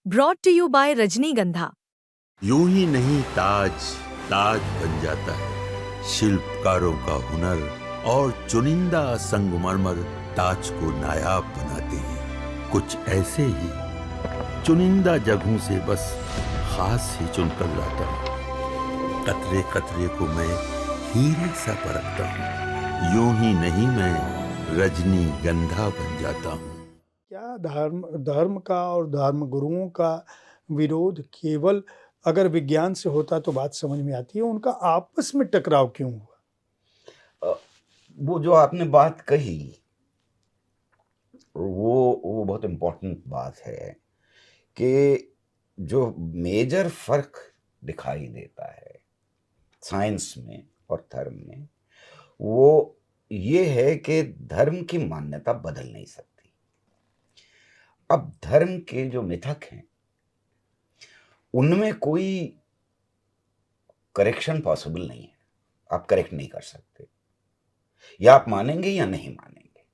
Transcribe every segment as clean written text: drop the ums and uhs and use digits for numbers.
Brought to you bye रजनीगंधा। यूं ही नहीं ताज ताज बन जाता है, शिल्पकारों का हुनर और चुनिंदा संगमरमर ताज को नायाब बनाते हैं। कुछ ऐसे ही चुनिंदा जगहों से बस खास ही चुनकर लाता हूँ। कतरे कतरे को मैं हीरे सा परखता हूँ। यूं ही नहीं मैं रजनीगंधा बन जाता हूँ। क्या धर्म धर्म का और धर्म गुरुओं का विरोध केवल अगर विज्ञान से होता तो बात समझ में आती है, उनका आपस में टकराव क्यों हुआ? वो जो आपने बात कही वो बहुत इम्पोर्टेंट बात है कि जो मेजर फर्क दिखाई देता है साइंस में और धर्म में, वो ये है कि धर्म की मान्यता बदल नहीं सकती। अब धर्म के जो मिथक हैं उनमें कोई करेक्शन पॉसिबल नहीं है। आप करेक्ट नहीं कर सकते, या आप मानेंगे या नहीं मानेंगे।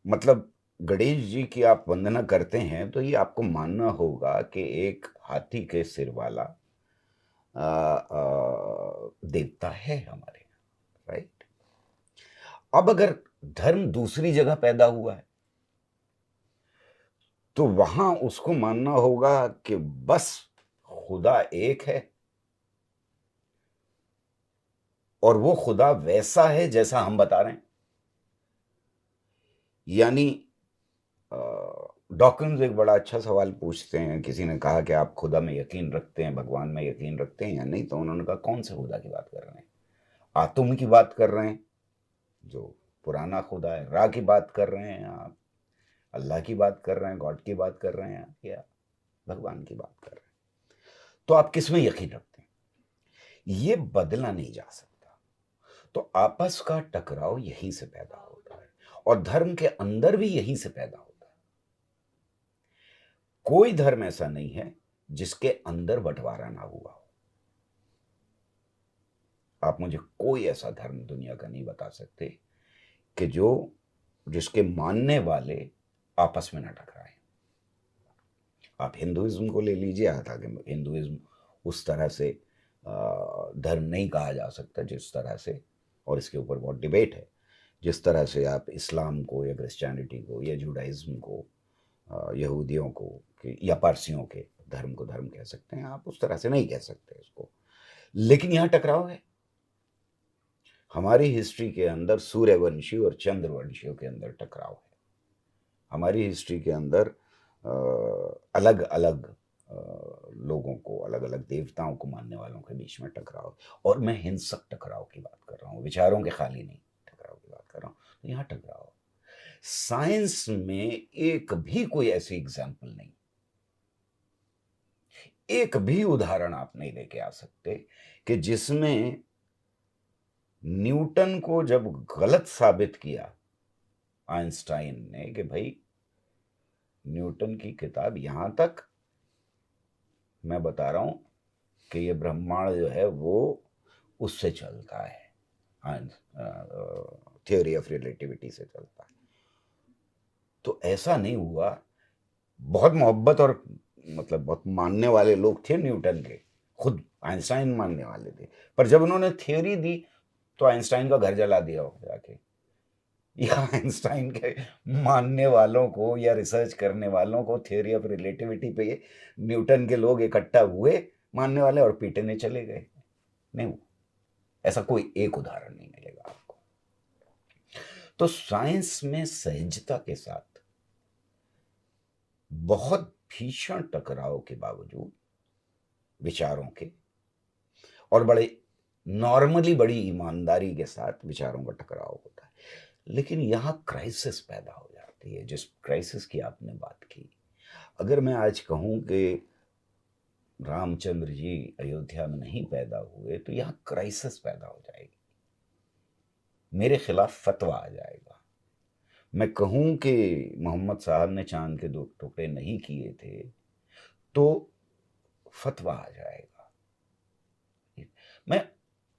मतलब गणेश जी की आप वंदना करते हैं तो ये आपको मानना होगा कि एक हाथी के सिर वाला देवता है हमारे यहाँ, राइट। अब अगर धर्म दूसरी जगह पैदा हुआ है तो वहां उसको मानना होगा कि बस खुदा एक है और वो खुदा वैसा है जैसा हम बता रहे हैं। यानी डॉकिंस एक बड़ा अच्छा सवाल पूछते हैं। किसी ने कहा कि आप खुदा में यकीन रखते हैं, भगवान में यकीन रखते हैं या नहीं? तो उन्होंने कहा कौन से खुदा की बात कर रहे हैं? आतम की बात कर रहे हैं जो पुराना खुदा है, रा की बात कर रहे हैं आप, अल्लाह की बात कर रहे हैं, गॉड की बात कर रहे हैं आप, या भगवान की बात कर रहे हैं? तो आप किस में यकीन रखते हैं? ये बदला नहीं जा सकता। तो आपस का टकराव यहीं से पैदा होता है और धर्म के अंदर भी यहीं से पैदा होता है। कोई धर्म ऐसा नहीं है जिसके अंदर बंटवारा ना हुआ हो। आप मुझे कोई ऐसा धर्म दुनिया का नहीं बता सकते कि जिसके मानने वाले आपस में ना टकराए। आप हिंदुइज्म को ले लीजिए, हालांकि हिंदुइज्म उस तरह से धर्म नहीं कहा जा सकता जिस तरह से, और इसके ऊपर बहुत डिबेट है, जिस तरह से आप इस्लाम को या क्रिश्चियनिटी को या जुडाइज्म को, यहूदियों को या पारसियों के धर्म को धर्म कह सकते हैं, आप उस तरह से नहीं कह सकते इसको। लेकिन यहां टकराव है। हमारी हिस्ट्री के अंदर सूर्यवंशी और चंद्रवंशियों के अंदर टकराव है। हमारी हिस्ट्री के अंदर अलग अलग लोगों को, अलग अलग देवताओं को मानने वालों के बीच में टकराव, और मैं हिंसक टकराव की बात कर रहा हूँ, विचारों के खाली नहीं टकराव की बात कर रहा हूँ। तो यहाँ टकराव। साइंस में एक भी कोई ऐसी एग्जाम्पल नहीं, एक भी उदाहरण आप नहीं लेके आ सकते कि जिसमें न्यूटन को जब गलत साबित किया आइंस्टाइन ने कि भाई न्यूटन की किताब, यहां तक मैं बता रहा हूं कि ये ब्रह्मांड जो है वो उससे चलता है, थ्योरी ऑफ रिलेटिविटी से चलता है। तो ऐसा नहीं हुआ। बहुत मोहब्बत और मतलब बहुत मानने वाले लोग थे न्यूटन के, खुद आइंस्टाइन मानने वाले थे, पर जब उन्होंने थ्योरी दी तो आइंस्टाइन का घर जला दिया हो जाके। या आइंस्टाइन के मानने वालों को या रिसर्च करने वालों को थ्योरी ऑफ रिलेटिविटी पे न्यूटन के लोग इकट्ठा हुए मानने वाले और पीटने चले गए। नहीं, ऐसा कोई एक उदाहरण नहीं मिलेगा आपको। तो साइंस में सहजता के साथ बहुत भीषण टकराव के बावजूद विचारों के, और बड़े नॉर्मली बड़ी ईमानदारी के साथ विचारों का टकराव होता है। लेकिन यहां क्राइसिस पैदा हो जाती है, जिस क्राइसिस की आपने बात की। अगर मैं आज कहूं कि रामचंद्र जी अयोध्या में नहीं पैदा हुए तो यहां क्राइसिस पैदा हो जाएगी, मेरे खिलाफ फतवा आ जाएगा। मैं कहूं कि मोहम्मद साहब ने चांद के 2 टुकड़े नहीं किए थे तो फतवा आ जाएगा। मैं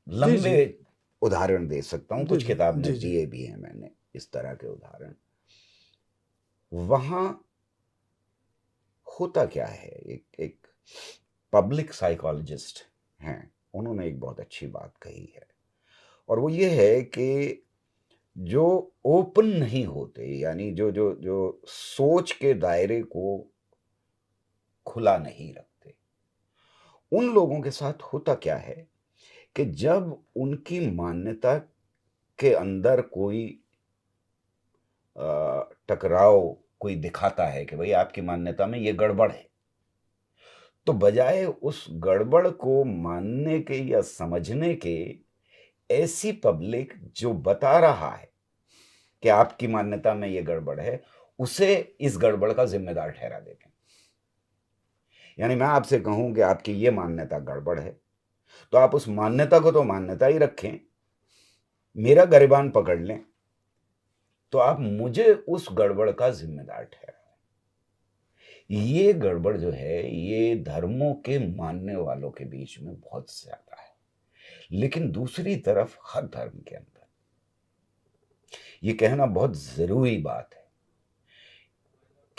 लंबे उदाहरण दे सकता हूं, कुछ किताब में दिए भी हैं मैंने इस तरह के उदाहरण। वहां होता क्या है, एक एक पब्लिक साइकोलॉजिस्ट हैं, उन्होंने एक बहुत अच्छी बात कही है, और वो ये है कि जो ओपन नहीं होते, यानी जो जो जो सोच के दायरे को खुला नहीं रखते, उन लोगों के साथ होता क्या है कि जब उनकी मान्यता के अंदर कोई टकराव कोई दिखाता है कि भाई आपकी मान्यता में ये गड़बड़ है, तो बजाय उस गड़बड़ को मानने के या समझने के, ऐसी पब्लिक जो बता रहा है कि आपकी मान्यता में ये गड़बड़ है, उसे इस गड़बड़ का जिम्मेदार ठहरा देते हैं। यानी मैं आपसे कहूं कि आपकी ये मान्यता गड़बड़ है, तो आप उस मान्यता को तो मान्यता ही रखें, मेरा गरिबान पकड़ लें, तो आप मुझे उस गड़बड़ का जिम्मेदार ठहराएं। ये गड़बड़ जो है, ये धर्मों के मानने वालों के बीच में बहुत ज्यादा है, लेकिन दूसरी तरफ हर धर्म के अंदर ये कहना बहुत जरूरी बात है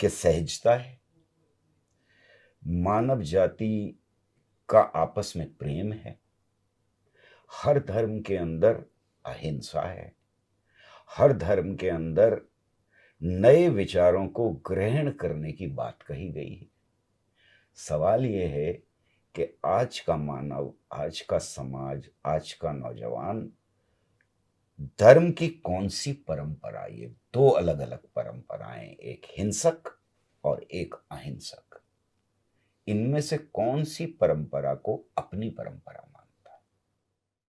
कि सहजता है, मानव जाति का आपस में प्रेम है, हर धर्म के अंदर अहिंसा है, हर धर्म के अंदर नए विचारों को ग्रहण करने की बात कही गई है। सवाल यह है कि आज का मानव, आज का समाज, आज का नौजवान धर्म की कौन सी परंपरा, ये दो अलग अलग परंपराएं, एक हिंसक और एक अहिंसक, इनमें से कौन सी परंपरा को अपनी परंपरा माने?